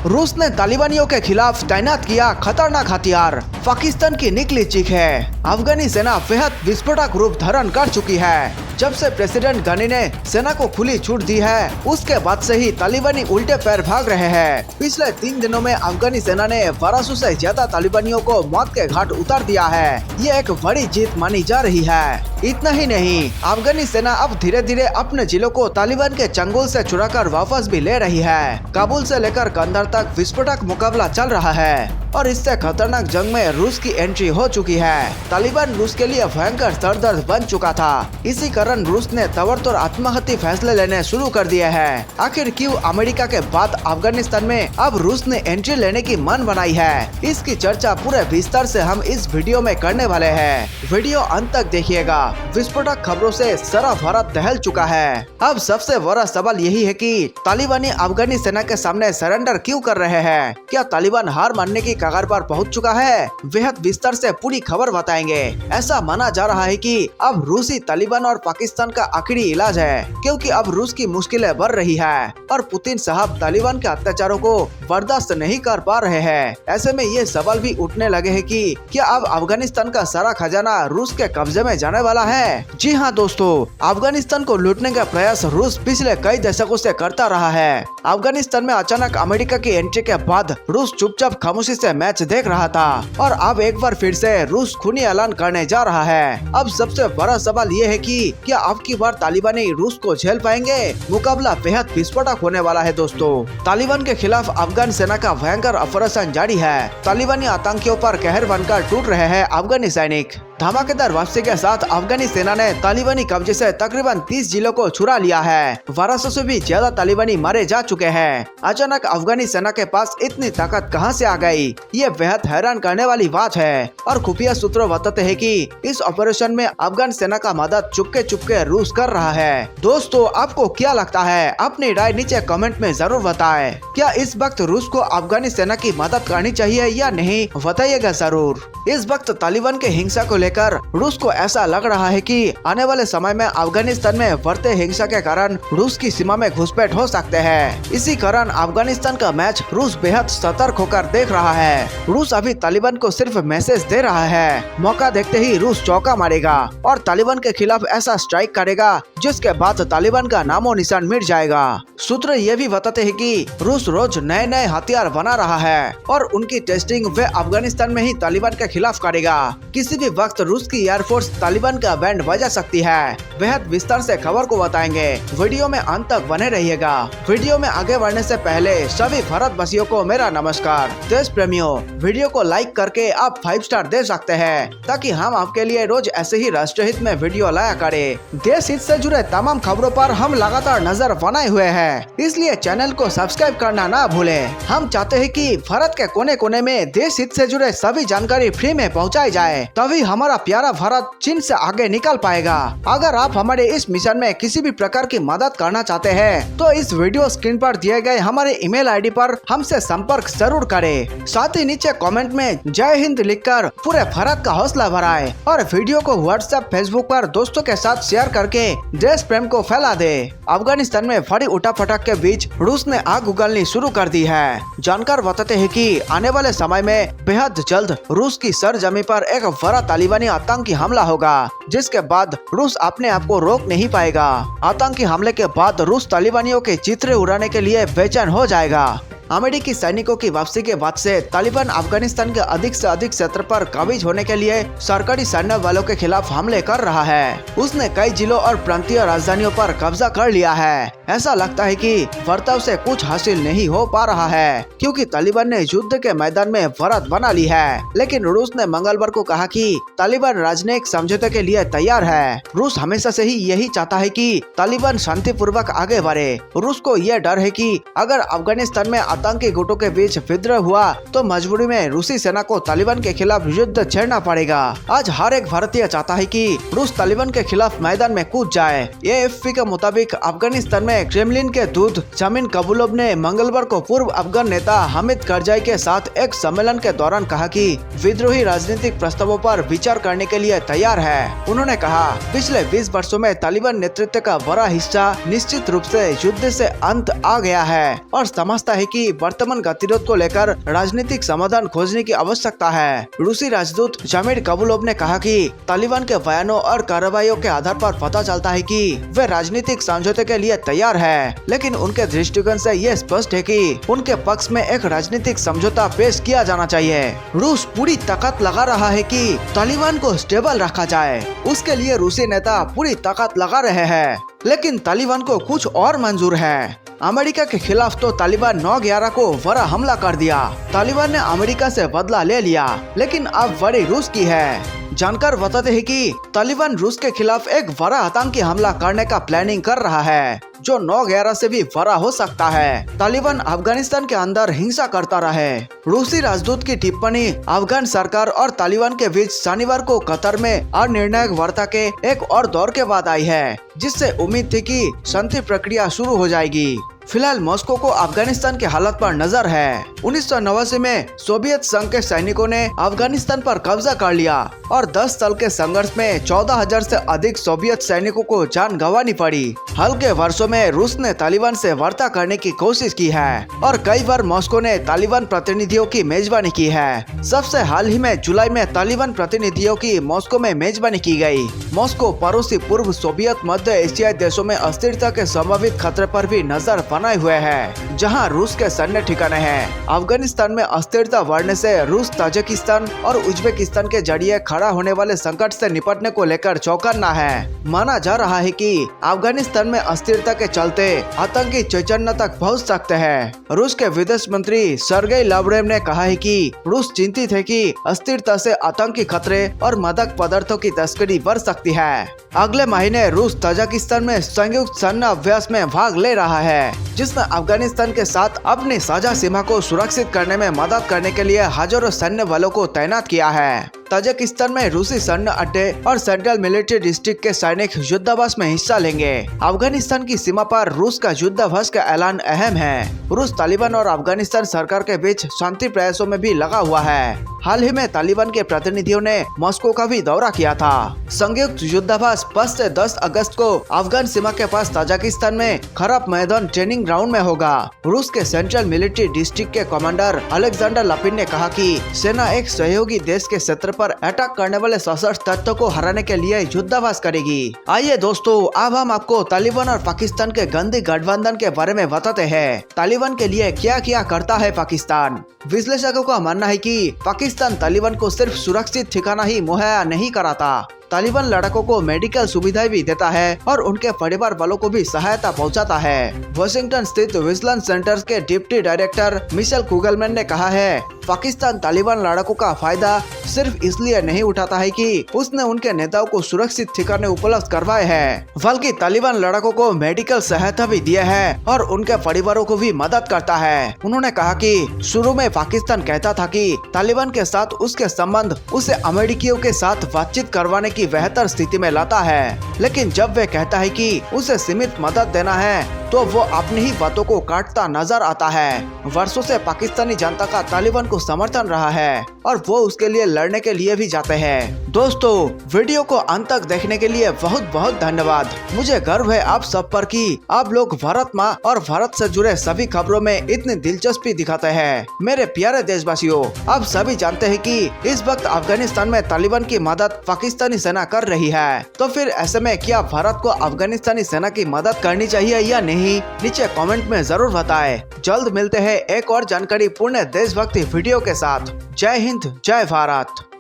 रूस ने तालिबानियों के खिलाफ तैनात किया खतरनाक हथियार, पाकिस्तान की निकली चीख है। अफगानी सेना बेहद विस्फोटक रूप धारण कर चुकी है। जब से प्रेसिडेंट गनी ने सेना को खुली छूट दी है, उसके बाद से ही तालिबानी उल्टे पैर भाग रहे हैं। पिछले 3 दिनों में अफगानी सेना ने 1200 से ज्यादा तालिबानियों को मौत के घाट उतार दिया है। ये एक बड़ी जीत मानी जा रही है। इतना ही नहीं, अफगानी सेना अब धीरे धीरे अपने जिलों को तालिबान के चंगुल से चुराकर वापस भी ले रही है। काबुल से लेकर कंधार तक विस्फोटक मुकाबला चल रहा है और इससे खतरनाक जंग में रूस की एंट्री हो चुकी है। तालिबान रूस के लिए भयंकर सरदर्द बन चुका था। इसी कारण रूस ने ताबड़तोड़ आत्मघाती फैसले लेने शुरू कर दिए हैं। आखिर क्यों अमेरिका के बाद अफगानिस्तान में अब रूस ने एंट्री लेने की मन बनाई है, इसकी चर्चा पूरे विस्तार से हम इस वीडियो में करने वाले हैं। वीडियो अंत तक देखिएगा। विस्फोटक खबरों से सारा भारत दहल चुका है। अब सबसे बड़ा सवाल यही है कि तालिबानी अफगानी सेना के सामने सरेंडर क्यों कर रहे हैं? क्या तालिबान हार मानने की कगार पर पहुंच चुका है? बेहद विस्तार से पूरी खबर बताएंगे। ऐसा माना जा रहा है कि अब रूसी तालिबान और पाकिस्तान का आखिरी इलाज है, क्योंकि अब रूस की मुश्किलें बढ़ रही है और पुतिन साहब तालिबान के अत्याचारों को बर्दाश्त नहीं कर पा रहे हैं। ऐसे में ये सवाल भी उठने लगे हैं कि क्या अब अफगानिस्तान का सारा खजाना रूस के कब्जे में जाने वाला है? जी हाँ दोस्तों, अफगानिस्तान को लूटने का प्रयास रूस पिछले कई दशकों से करता रहा है। अफगानिस्तान में अचानक अमेरिका की एंट्री के बाद रूस चुपचाप खामोशी से मैच देख रहा था और अब एक बार फिर से रूस खूनी ऐलान करने जा रहा है। अब सबसे बड़ा सवाल ये है कि क्या अब की बार तालिबानी रूस को झेल पाएंगे? मुकाबला बेहद विस्फोटक होने वाला है दोस्तों। तालिबान के खिलाफ अफगान सेना का भयंकर ऑपरेशन जारी है। तालिबानी आतंकियों पर कहर बनकर टूट रहे हैं अफगानी सैनिक। धमाकेदार वापसी के साथ अफगानी सेना ने तालिबानी कब्जे से तकरीबन 30 जिलों को छुड़ा लिया है। 1200 से भी ज्यादा तालिबानी मारे जा चुके हैं। अचानक अफगानी सेना के पास इतनी ताकत कहां से आ गई? ये बेहद हैरान करने वाली बात है और खुफिया सूत्रों बताते हैं कि इस ऑपरेशन में अफगान सेना का मदद चुपके रूस कर रहा है। दोस्तों, आपको क्या लगता है? अपनी राय नीचे कमेंट में जरूर बताएं। क्या इस वक्त रूस को अफगानी सेना की मदद करनी चाहिए या नहीं, बताइएगा जरूर। इस वक्त तालिबान के हिंसा को लेकर रूस को ऐसा लग रहा है कि आने वाले समय में अफगानिस्तान में बढ़ते हिंसा के कारण रूस की सीमा में घुसपैठ हो सकते हैं। इसी कारण अफगानिस्तान का मैच रूस बेहद सतर्क होकर देख रहा है। रूस अभी तालिबान को सिर्फ मैसेज दे रहा है। मौका देखते ही रूस चौका मारेगा और तालिबान के खिलाफ ऐसा स्ट्राइक करेगा जिसके बाद तालिबान का नामो निशान मिट जाएगा। सूत्र ये भी बताते हैं कि रूस रोज नए नए हथियार बना रहा है और उनकी टेस्टिंग वे अफगानिस्तान में ही तालिबान के खिलाफ करेगा। किसी भी वक्त रूस की एयरफोर्स तालिबान का बैंड बजा सकती है। बेहद विस्तार से खबर को बताएंगे। वीडियो में अंत तक बने रहिएगा। वीडियो में आगे बढ़ने से पहले सभी भारतवासियों को मेरा नमस्कार। देश प्रेमियों, वीडियो को लाइक करके आप 5 स्टार दे सकते हैं ताकि हम आपके लिए रोज ऐसे ही राष्ट्रहित में वीडियो लाया करें। देश हित से जुड़े तमाम खबरों पर हम लगातार नजर बनाए हुए हैं, इसलिए चैनल को सब्सक्राइब करना ना भूलें। हम चाहते हैं कि भारत के कोने कोने में देश हित से जुड़े सभी जानकारी फ्री में पहुंचाई जाए, तभी हमारा प्यारा भारत चीन से आगे निकल पाएगा। अगर आप हमारे इस मिशन में किसी भी प्रकार की मदद करना चाहते हैं तो इस वीडियो स्क्रीन पर दिए गए हमारे ईमेल आईडी पर हमसे संपर्क जरूर करें। साथ ही नीचे कमेंट में जय हिंद लिखकर पूरे भारत का हौसला बढ़ाएं और वीडियो को व्हाट्सएप, फेसबुक पर दोस्तों के साथ शेयर करके देश प्रेम को फैला दे। अफगानिस्तान में बड़ी उठापटक के बीच रूस ने आग उगलनी शुरू कर दी है। जानकार बताते हैं कि आने वाले समय में बेहद जल्द रूस की सरजमी पर एक बड़ा तालिबानी आतंकी हमला होगा, जिसके बाद रूस अपने आप को रोक नहीं पाएगा। आतंकी हमले के बाद रूस तालिबानियों के चित्रे उड़ाने के लिए बेचैन हो जाएगा। अमेरिकी सैनिकों की वापसी के बाद से तालिबान अफगानिस्तान के अधिक से अधिक क्षेत्र पर काबिज होने के लिए सरकारी सैन्य बलों के खिलाफ हमले कर रहा है। उसने कई जिलों और प्रांतीय राजधानियों पर कब्जा कर लिया है। ऐसा लगता है कि बर्ताव से कुछ हासिल नहीं हो पा रहा है, क्योंकि तालिबान ने युद्ध के मैदान में बढ़त बना ली है। लेकिन रूस ने मंगलवार को कहा कि तालिबान राजनयिक समझौते के लिए तैयार है। रूस हमेशा से ही यही चाहता है कि तालिबान शांतिपूर्वक आगे बढ़े। रूस को यह डर है कि अगर अफगानिस्तान में आतंकी गुटों के बीच विद्रोह हुआ तो मजबूरी में रूसी सेना को तालिबान के खिलाफ युद्ध छेड़ना पड़ेगा। आज हर एक भारतीय चाहता है कि रूस तालिबान के खिलाफ मैदान में कूद जाए। एएफपी के मुताबिक अफगानिस्तान में में क्रेमलिन के दूत जमीन कबूलोव ने मंगलवार को पूर्व अफगान नेता हामिद करजाई के साथ एक सम्मेलन के दौरान कहा कि विद्रोही राजनीतिक प्रस्तावों पर विचार करने के लिए तैयार है। उन्होंने कहा, पिछले 20 वर्षों में तालिबान नेतृत्व का बड़ा हिस्सा निश्चित रूप से युद्ध से अंत आ गया है और समझता है कि वर्तमान गतिरोध को लेकर राजनीतिक समाधान खोजने की आवश्यकता है। रूसी राजदूत जमीर कबूलोव ने कहा कि तालिबान के बयानों और कार्रवाइयों के आधार पर पता चलता है कि वे राजनीतिक समझौते के लिए तैयार है, लेकिन उनके दृष्टिकोण से ये स्पष्ट है कि उनके पक्ष में एक राजनीतिक समझौता पेश किया जाना चाहिए। रूस पूरी ताकत लगा रहा है कि तालिबान को स्टेबल रखा जाए। उसके लिए रूसी नेता पूरी ताकत लगा रहे हैं, लेकिन तालिबान को कुछ और मंजूर है। अमेरिका के खिलाफ तो तालिबान 9/11 को बड़ा हमला कर दिया। तालिबान ने अमेरिका से बदला ले लिया, लेकिन अब बड़ी रूस की है। जानकार बताते हैं कि तालिबान रूस के खिलाफ एक बड़ा आतंकी हमला करने का प्लानिंग कर रहा है, जो 9/11 से भी बड़ा हो सकता है। तालिबान अफगानिस्तान के अंदर हिंसा करता रहे। रूसी राजदूत की टिप्पणी अफगान सरकार और तालिबान के बीच शनिवार को कतर में अनिर्णायक वार्ता के एक और दौर के बाद आई है, जिससे उम्मीद थी कि शांति प्रक्रिया शुरू हो जाएगी। फिलहाल मॉस्को को अफगानिस्तान के हालत पर नजर है। 1989 में सोवियत संघ के सैनिकों ने अफगानिस्तान पर कब्जा कर लिया और 10 साल के संघर्ष में 14,000 से अधिक सोवियत सैनिकों को जान गंवानी पड़ी। हाल के वर्षों में रूस ने तालिबान से वार्ता करने की कोशिश की है और कई बार मॉस्को ने तालिबान प्रतिनिधियों की मेजबानी की है। सबसे हाल ही में जुलाई में तालिबान प्रतिनिधियों की मॉस्को में मेजबानी की गई। मॉस्को पड़ोसी पूर्व सोवियत मध्य एशियाई देशों में अस्थिरता के संभावित खतरे पर भी नजर बनाए हुए है, जहां रूस के सैन्य ठिकाने हैं। अफगानिस्तान में अस्थिरता बढ़ने से रूस ताजिकिस्तान और उज्बेकिस्तान के जरिए खड़ा होने वाले संकट से निपटने को लेकर चौकन्ना है। माना जा रहा है कि अफगानिस्तान में अस्थिरता के चलते आतंकी चैतन्य तक पहुंच सकते हैं। रूस के विदेश मंत्री सर्गेई लावरेव ने कहा है कि रूस चिंतित है कि अस्थिरता से आतंकी खतरे और मादक पदार्थों की तस्करी बढ़ सकती है। अगले महीने रूस ताजिकिस्तान में संयुक्त सैन्य अभ्यास में भाग ले रहा है, जिसमें अफगानिस्तान के साथ अपनी साझा सीमा को सुरक्षित करने में मदद करने के लिए हजारों सैन्य बलों को तैनात किया है। ताजिकिस्तान में रूसी सैन्य अड्डे और सेंट्रल मिलिट्री डिस्ट्रिक्ट के सैनिक युद्धाभ्यास में हिस्सा लेंगे। अफगानिस्तान की सीमा पर रूस का युद्धाभ्यास का ऐलान अहम है। रूस तालिबान और अफगानिस्तान सरकार के बीच शांति प्रयासों में भी लगा हुआ है। हाल ही में तालिबान के प्रतिनिधियों ने मॉस्को का भी दौरा किया था। संयुक्त युद्धाभ्यास 5 से 10 अगस्त को अफगान सीमा के पास ताजिकिस्तान में खराब मैदान ट्रेनिंग ग्राउंड में होगा। रूस के सेंट्रल मिलिट्री डिस्ट्रिक्ट के कमांडर अलेक्जेंडर लपिन ने कहा कि सेना एक सहयोगी देश के क्षेत्र पर अटैक करने वाले सशस्त्र तत्वों को हराने के लिए युद्धाभ्यास करेगी। आइए दोस्तों, अब हम आपको तालिबान और पाकिस्तान के गंदे गठबंधन के बारे में बताते हैं। तालिबान के लिए क्या क्या करता है पाकिस्तान। विश्लेषकों का मानना है कि पाकिस्तान तालिबान को सिर्फ सुरक्षित ठिकाना ही मुहैया नहीं कराता, तालिबान लड़ाकों को मेडिकल सुविधाएं भी देता है और उनके परिवार वालों को भी सहायता पहुंचाता है। वॉशिंगटन स्थित विजिलेंस सेंटर के डिप्टी डायरेक्टर मिशेल कुगलमैन ने कहा है, पाकिस्तान तालिबान लड़ाकों का फायदा सिर्फ इसलिए नहीं उठाता है कि उसने उनके नेताओं को सुरक्षित ठिकाने उपलब्ध करवाए हैं, बल्कि तालिबान लड़ाकों को मेडिकल सहायता भी दिया है और उनके परिवारों को भी मदद करता है। उन्होंने कहा कि शुरू में पाकिस्तान कहता था कि तालिबान के साथ उसके संबंध उसे अमेरिकियों के साथ बातचीत करवाने की बेहतर स्थिति में लाता है, लेकिन जब वे कहता है कि उसे सीमित मदद देना है तो वो अपनी ही बातों को काटता नजर आता है। वर्षों से पाकिस्तानी जनता का तालिबान को समर्थन रहा है और वो उसके लिए लड़ने के लिए भी जाते हैं। दोस्तों, वीडियो को अंत तक देखने के लिए बहुत बहुत धन्यवाद। मुझे गर्व है आप सब पर कि आप लोग भारत माँ और भारत से जुड़े सभी खबरों में इतनी दिलचस्पी दिखाते हैं। मेरे प्यारे देशवासियों, आप सभी जानते हैं कि इस वक्त अफगानिस्तान में तालिबान की मदद पाकिस्तानी सेना कर रही है, तो फिर ऐसे में क्या भारत को अफगानिस्तानी सेना की मदद करनी चाहिए या नहीं? नीचे कमेंट में जरूर बताएं। जल्द मिलते हैं एक और जानकारी पूर्ण देशभक्ति वीडियो के साथ। जय हिंद, जय भारत।